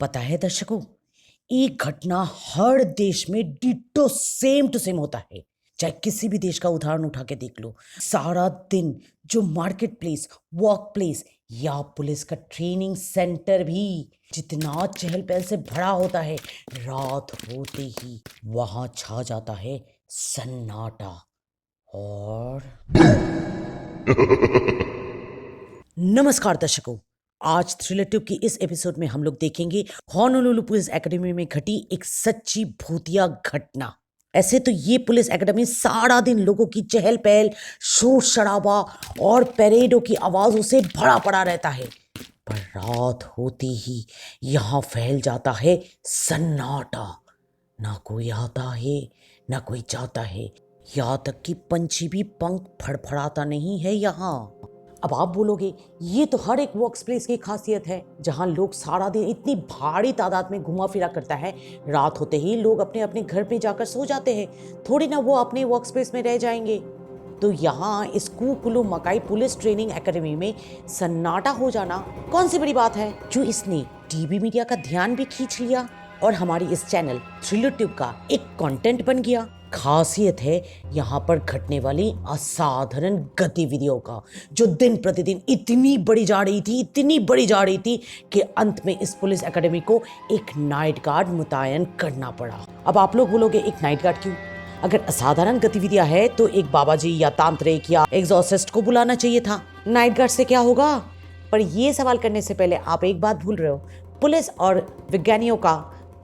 पता है दर्शकों, एक घटना हर देश में डिट्टो सेम टू सेम होता है। चाहे किसी भी देश का उदाहरण उठा के देख लो, सारा दिन जो मार्केट प्लेस, वर्क प्लेस या पुलिस का ट्रेनिंग सेंटर भी जितना चहल पहल से भरा होता है, रात होते ही वहां छा जाता है सन्नाटा। और नमस्कार दर्शकों, आज थ्रिलर ट्यूब की इस एपिसोड में हम लोग देखेंगे होनोलुलु पुलिस एकेडमी में घटी एक सच्ची भूतिया घटना। ऐसे तो ये पुलिस एकेडमी सारा दिन लोगों की चहल पहल, शोर शराबा और परेडों की आवाजों से भरा पड़ा रहता है, पर रात होते ही यहाँ फैल जाता है सन्नाटा। ना कोई आता है, ना कोई जाता है, यहाँ तक कि पंछी भी पंख फड़फड़ाता नहीं है यहाँ। अब आप बोलोगे, ये तो हर एक वर्क प्लेस की खासियत है, जहां लोग सारा दिन इतनी भारी तादाद में घुमा फिरा करता है, रात होते ही लोग अपने अपने घर पे जाकर सो जाते हैं, थोड़ी ना वो अपने वर्क स्पेस में रह जाएंगे। तो यहाँ इस कुकुलू मकाई पुलिस ट्रेनिंग एकेडमी में सन्नाटा हो जाना कौन सी बड़ी बात है, जो इसने टीवी मीडिया का ध्यान भी खींच लिया और हमारी इस चैनल थ्रिलर ट्यूब का एक कंटेंट बन गया। खासियत है यहाँ पर घटने वाली असाधारण गतिविधियों का, जो दिन प्रतिदिन इतनी बढ़ी जा रही थी कि अंत में इस पुलिस एकेडमी को एक नाइट गार्ड मुतयन करना पड़ा। अब आप लोग बोलोगे, एक नाइट गार्ड क्यों? अगर असाधारण गतिविधियां है तो एक बाबाजी या तांत्रिक या एग्जॉर्सिस्ट को बुलाना चाहिए था। नाइट गार्ड से क्या होगा? पर ये सवाल करने से पहले आप एक बात भूल रहे हो, पुलिस और विज्ञानियों का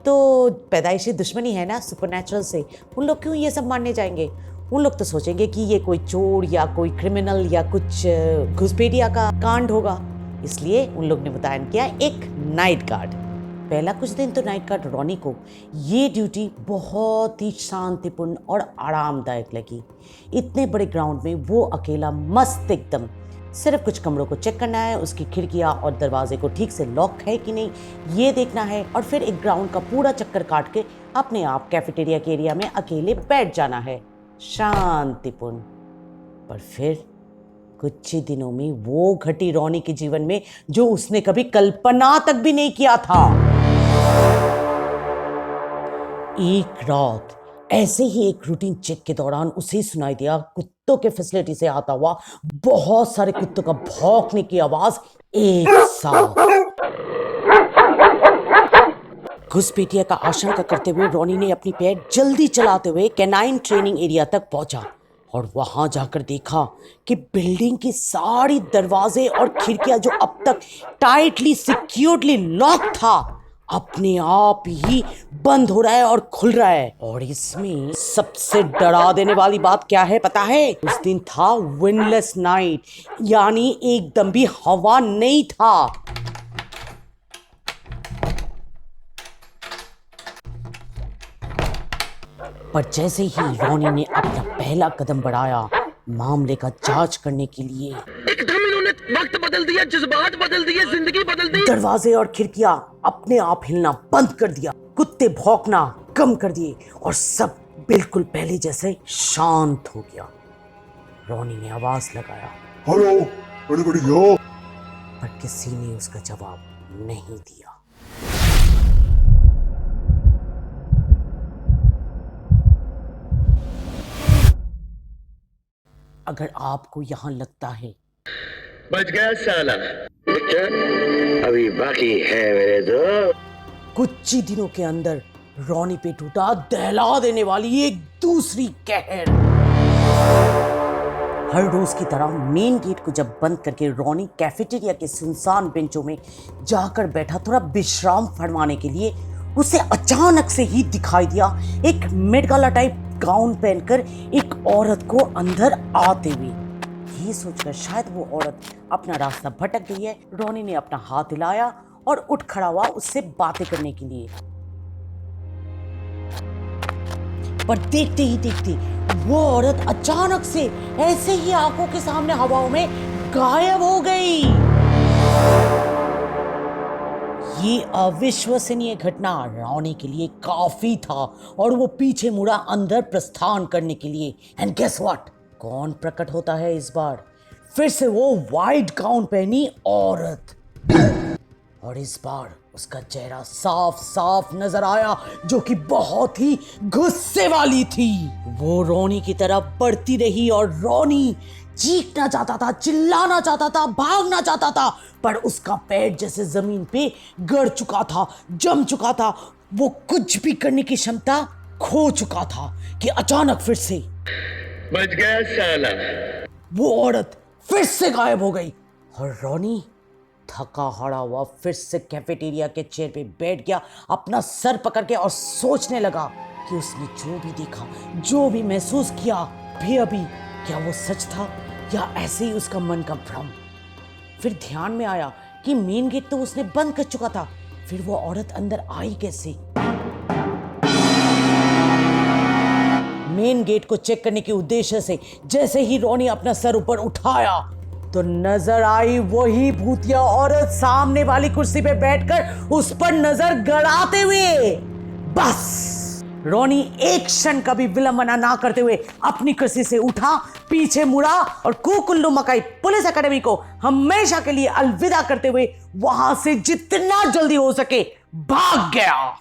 तो पैदाइशी दुश्मनी है ना सुपरनैचुरल से। उन लोग क्यों ये सब मानने जाएंगे? उन लोग तो सोचेंगे कि ये कोई चोर या कोई क्रिमिनल या कुछ घुसपैठिया का कांड होगा, इसलिए उन लोग ने मुतयन किया एक नाइट गार्ड। पहला कुछ दिन तो नाइट गार्ड रॉनी को ये ड्यूटी बहुत ही शांतिपूर्ण और आरामदायक लगी। इतने बड़े ग्राउंड में वो अकेला मस्त एकदम, सिर्फ कुछ कमरों को चेक करना है, उसकी खिड़कियां और दरवाजे को ठीक से लॉक है कि नहीं ये देखना है, और फिर एक ग्राउंड का पूरा चक्कर काट के अपने आप कैफेटेरिया के एरिया में अकेले बैठ जाना है, शांतिपूर्ण। पर फिर कुछ ही दिनों में वो घटी रॉनी के जीवन में जो उसने कभी कल्पना तक भी नहीं किया था। एक रात ऐसे ही एक रूटीन चेक के दौरान उसे सुनाई दिया कुत्तों के फैसिलिटी से आता हुआ बहुत सारे कुत्तों का भौंकने की आवाज एक साथ। घुसपैठिया का आशंका करते हुए रॉनी ने अपनी पैर जल्दी चलाते हुए कैनाइन ट्रेनिंग एरिया तक पहुंचा और वहां जाकर देखा कि बिल्डिंग की सारी दरवाजे और खिड़कियां जो अब तक टाइटली सिक्योर्डली लॉक था, अपने आप ही बंद हो रहा है और खुल रहा है। और इसमें सबसे डरा देने वाली बात क्या है पता है? उस दिन था विंडलेस नाइट, यानी एकदम भी हवा नहीं था। पर जैसे ही रॉनी ने अपना पहला कदम बढ़ाया मामले का जांच करने के लिए, एकदम इन्होंने वक्त बदल दिया, जज्बात बदल दिए, जिंदगी बदल दी। दरवाजे और खिड़कियां अपने आप हिलना बंद कर दिया, कुत्ते भौंकना कम कर दिए और सब बिल्कुल पहले जैसे शांत हो गया। रॉनी ने आवाज लगाया, हेलो एनीबॉडी हियर? पर किसी ने उसका जवाब नहीं दिया। अगर आपको यहाँ लगता है बच गया साला, अभी बाकी है मेरे दो। कुछ ही दिनों के अंदर रॉनी पे टूटा दहला देने वाली एक दूसरी कहर। हर रोज की तरह मेन गेट को जब बंद करके रॉनी कैफेटेरिया के सुनसान बेंचों में जाकर बैठा थोड़ा विश्राम फरमाने के लिए, उसे अचानक से ही दिखाई दिया एक मेट गाला टाइप गाउन पहनकर एक औरत को अंदर आते हुए। ये सोचकर शायद वो औरत अपना रास्ता भटक गई है, रॉनी ने अपना हाथ हिलाया और उठ खड़ा हुआ उससे बातें करने के लिए। पर देखते ही देखते वो औरत अचानक से ऐसे ही आंखों के सामने हवाओं में गायब हो गई। ये अविश्वसनीय घटना रॉनी के लिए काफी था और वो पीछे मुड़ा अंदर प्रस्थान करने के लिए। एंड गेस व्हाट, कौन प्रकट होता है इस बार? फिर से वो वाइट गाउन पहनी औरत। और इस बार उसका चेहरा साफ साफ नजर आया, जो कि बहुत ही गुस्से वाली थी। वो रोनी की तरफ बढ़ती रही और रोनी चीखना चाहता था, चिल्लाना चाहता था, भागना चाहता था, पर उसका पैर जैसे जमीन पे गड़ चुका था, जम चुका था। वो कुछ भी करने की क्षमता खो चुका था कि अचानक फिर से बच गया साला। वो औरत फिर से गायब हो गई और रोनी थका हारा हुआ फिर से कैफेटेरिया के चेयर पे बैठ गया, अपना सर पकड़ के, और सोचने लगा कि उसने जो भी देखा, जो भी महसूस किया भी अभी, क्या वो सच था या ऐसे ही उसका मन का भ्रम। फिर ध्यान में आया कि मेन गेट तो उसने बंद कर चुका था, फिर वो औरत अंदर आई कैसे। मेन गेट को चेक करने के उद्देश्य से जैसे ही रोनी अपना सर ऊपर उठाया तो नजर आई वही भूतिया औरत सामने वाली कुर्सी पे बैठकर उस पर नजर गड़ाते हुए। बस रोनी एक क्षण का भी विलंबना ना करते हुए अपनी कुर्सी से उठा, पीछे मुड़ा और कुल्लू मकाई पुलिस एकेडमी को हमेशा के लिए अलविदा करते हुए वहां से जितना जल्दी हो सके भाग गया।